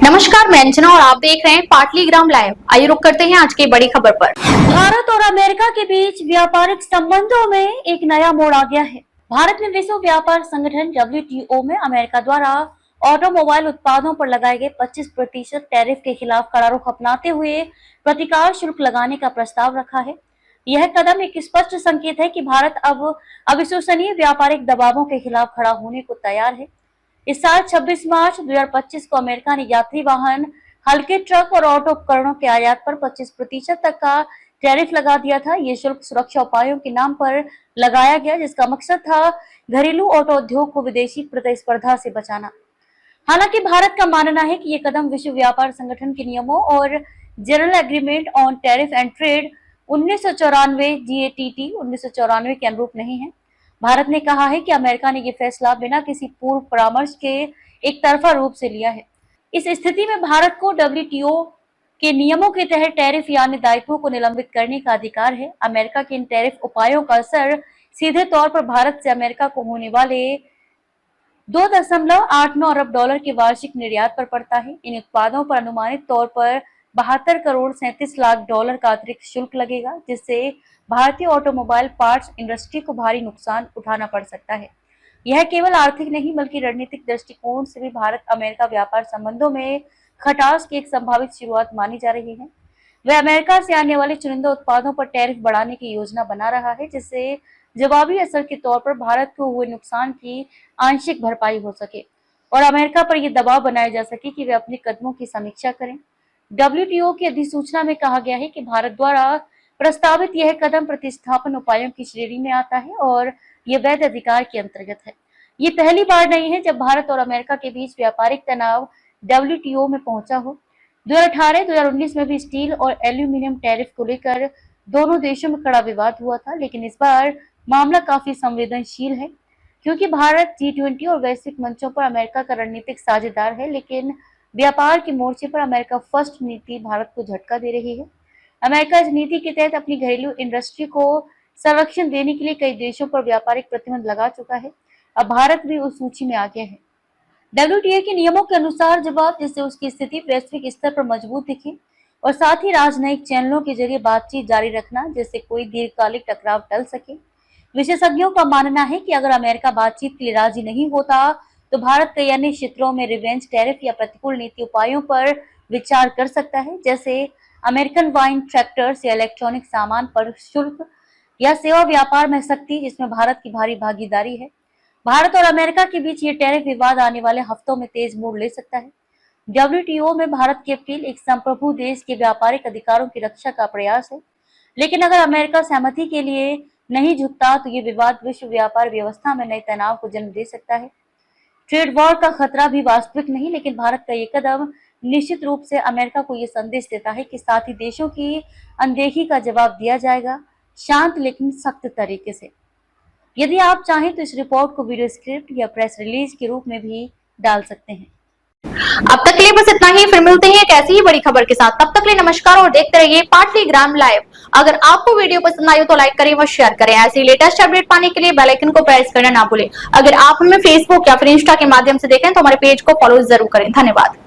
नमस्कार, मैं अंजना और आप देख रहे हैं पाटलीग्राम लाइव। आइए रुक करते हैं आज की बड़ी खबर पर। भारत और अमेरिका के बीच व्यापारिक संबंधों में एक नया मोड़ आ गया है। भारत ने विश्व व्यापार संगठन WTO में अमेरिका द्वारा ऑटोमोबाइल उत्पादों पर लगाए गए 25% टैरिफ के खिलाफ कड़ा रुख अपनाते हुए प्रतिकार शुल्क लगाने का प्रस्ताव रखा है। यह कदम एक स्पष्ट संकेत है कि भारत अब अविश्वसनीय व्यापारिक दबावों के खिलाफ खड़ा होने को तैयार है। इस साल 26 मार्च 2025 को अमेरिका ने यात्री वाहन, हल्के ट्रक और ऑटो उपकरणों के आयात पर 25% तक का टैरिफ लगा दिया था। ये शुल्क सुरक्षा उपायों के नाम पर लगाया गया, जिसका मकसद था घरेलू ऑटो उद्योग को विदेशी प्रतिस्पर्धा से बचाना। हालांकि भारत का मानना है कि ये कदम विश्व व्यापार संगठन के नियमों और general agreement on tariff and trade 1994 GATT 1994 के अनुरूप नहीं है। भारत ने कहा है कि अमेरिका ने यह फैसला बिना किसी पूर्व परामर्श के एक तरफा रूप से लिया है। इस स्थिति में भारत को WTO के नियमों के तहत टैरिफ यानी दायित्वों को निलंबित करने का अधिकार है। अमेरिका के इन टैरिफ उपायों का असर सीधे तौर पर भारत से अमेरिका को होने वाले 2.89 अरब डॉलर के वार्षिक निर्यात पर पड़ता है। इन उत्पादों पर अनुमानित तौर पर 72 करोड़ 37 लाख डॉलर का अतिरिक्त शुल्क लगेगा, जिससे भारतीय ऑटोमोबाइल पार्ट्स इंडस्ट्री को भारी नुकसान उठाना पड़ सकता है। यह केवल आर्थिक नहीं बल्कि रणनीतिक दृष्टिकोण से भी भारत अमेरिका व्यापार संबंधों में खटास की एक संभावित शुरुआत मानी जा रही है। वह अमेरिका से आने वाले चुनिंदा उत्पादों पर टैरिफ बढ़ाने की योजना बना रहा है, जिससे जवाबी असर के तौर पर भारत को हुए नुकसान की आंशिक भरपाई हो सके और अमेरिका पर यह दबाव बनाया जा सके कि वे अपने कदमों की समीक्षा करें। WTO की अधिसूचना में कहा गया है कि भारत द्वारा प्रस्तावित यह कदम प्रतिस्थापन उपायों की श्रेणी में आता है और यह वैध अधिकार के अंतर्गत है। ये पहली बार नहीं है जब भारत और अमेरिका के बीच व्यापारिक तनाव WTO में पहुंचा हो। 2018-2019 में भी स्टील और एल्यूमिनियम टैरिफ को लेकर दोनों देशों में कड़ा विवाद हुआ था, लेकिन इस बार मामला काफी संवेदनशील है क्योंकि भारत G20 और वैश्विक मंचों पर अमेरिका का रणनीतिक साझेदार है। लेकिन व्यापार के मोर्चे पर अमेरिका फर्स्ट नीति भारत को झटका दे रही है। अमेरिका इस नीति के तहत अपनी घरेलू इंडस्ट्री को संरक्षण देने के लिए कई देशों पर व्यापारिक प्रतिबंध लगा चुका है। अब भारत भी उस सूची में आ गया है। WTO के नियमों के अनुसार जवाब, जिससे उसकी स्थिति वैश्विक स्तर पर मजबूत दिखे और साथ ही राजनयिक चैनलों के जरिए बातचीत जारी रखना, जिससे कोई दीर्घकालिक टकराव टल सके। विशेषज्ञों का मानना है कि अगर अमेरिका बातचीत के लिए राजी नहीं होता तो भारत कई अन्य क्षेत्रों में रिवेंज टैरिफ या प्रतिकूल नीति उपायों पर विचार कर सकता है, जैसे अमेरिकन वाइन, ट्रैक्टर्स या इलेक्ट्रॉनिक सामान पर शुल्क या सेवा व्यापार में सख्ती, जिसमें भारत की भारी भागीदारी है। भारत और अमेरिका के बीच ये टैरिफ विवाद आने वाले हफ्तों में तेज मोड़ ले सकता है। WTO में भारत की अपील एक संप्रभु देश के व्यापारिक अधिकारों की रक्षा का प्रयास है, लेकिन अगर अमेरिका सहमति के लिए नहीं झुकता तो ये विवाद विश्व व्यापार व्यवस्था में नए तनाव को जन्म दे सकता है। ट्रेड वॉर का खतरा भी वास्तविक नहीं, लेकिन भारत का ये कदम निश्चित रूप से अमेरिका को ये संदेश देता है कि साथ ही देशों की अनदेखी का जवाब दिया जाएगा, शांत लेकिन सख्त तरीके से। यदि आप चाहें तो इस रिपोर्ट को वीडियो स्क्रिप्ट या प्रेस रिलीज के रूप में भी डाल सकते हैं। अब तक के लिए बस इतना ही, फिर मिलते हैं एक ऐसी ही बड़ी खबर के साथ। तब तक के लिए नमस्कार और देखते रहिए पाटलीग्राम लाइव। अगर आपको वीडियो पसंद आई हो तो लाइक करें व शेयर करें। ऐसी लेटेस्ट अपडेट पाने के लिए बेल आइकन को प्रेस करना ना भूलें। अगर आप हमें फेसबुक या फिर इंस्टा के माध्यम से देखें तो हमारे पेज को फॉलो जरूर करें। धन्यवाद।